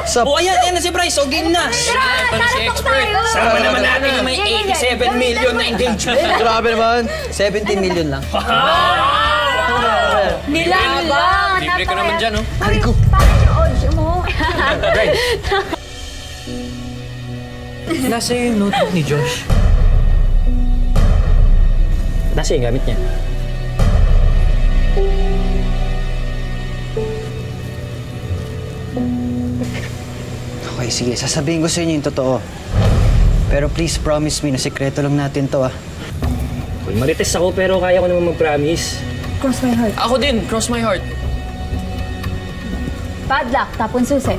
Sup? O ayan na si Bryce. O game na. Ito na si expert. Sama naman natin yung may 87 million na engagement. Grabe naman. 17 million lang. Nilabang! Libre ko naman dyan, oh. Hari ko. Paano yung odds mo? Nasa yung notebook ni Josh. Nasa yung gamit niya. Okay, sige. Sasabihin ko sa inyo yung totoo. Pero please promise me na sekreto lang natin to, ah. Marites ako pero kaya ko naman mag-promise. Cross my heart. Ako din, cross my heart. Padlock, tapon susi.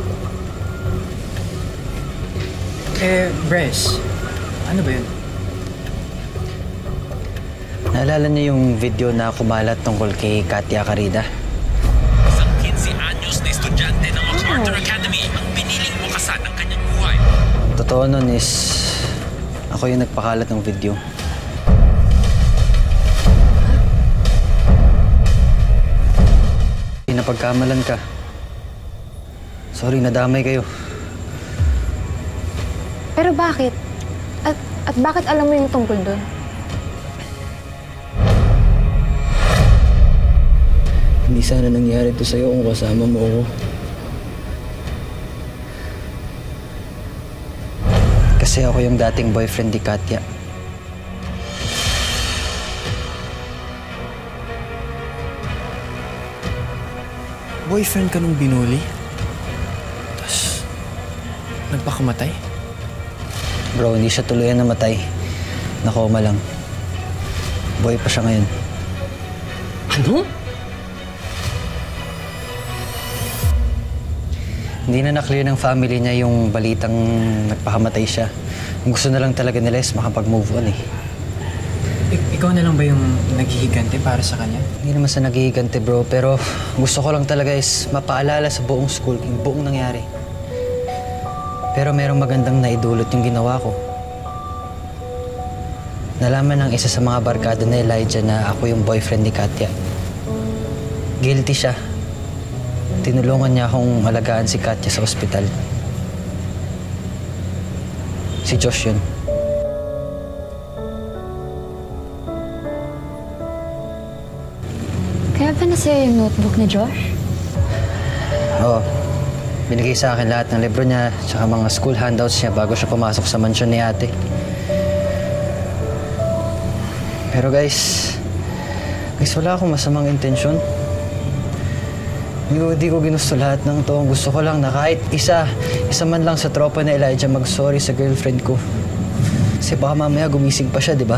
Bres, ano ba yun? Naalala niyo yung video na kumalat tungkol kay Katya Carida? Isang 15 anyos na estudyante ng MacArthur Academy ang piniling wakasan ng kanyang buhay. Totoo nun is, ako yung nagpakalat ng video. Napagkamalan ka. Sorry, nadamay kayo. Pero bakit? At bakit alam mo yung tungkol doon? Hindi sana nangyari to sa'yo kung kasama mo ako. Kasi ako yung dating boyfriend ni Katya. Boyfriend ka nung binuli? Tapos, nagpakamatay? Bro, hindi siya tuluyan namatay. Nakoma lang. Buhay pa siya ngayon. Ano? Hindi na na-clear ng family niya yung balitang nagpakamatay siya. Ang gusto na lang talaga nila is makapag-move on eh. Ikaw na lang ba yung naghihigante para sa kanya? Hindi naman sa naghihigante bro, pero gusto ko lang talaga is mapaalala sa buong school yung buong nangyari. Pero merong magandang naidulot yung ginawa ko. Nalaman ng isa sa mga barkada na Elijah na ako yung boyfriend ni Katya. Guilty siya. Tinulungan niya akong alagaan si Katya sa ospital. Si Josh yun. Kaya ba nasa'yo yung notebook ni Josh? Oo. Binigay sa akin lahat ng libro niya tsaka mga school handouts niya bago siya pumasok sa mansyon ni ate. Pero guys, wala akong masamang intensyon. Hindi ko ginusto lahat ng to. Gusto ko lang na kahit isa man lang sa tropa ni Elijah mag-sorry sa girlfriend ko. Kasi baka mamaya gumising pa siya, di ba?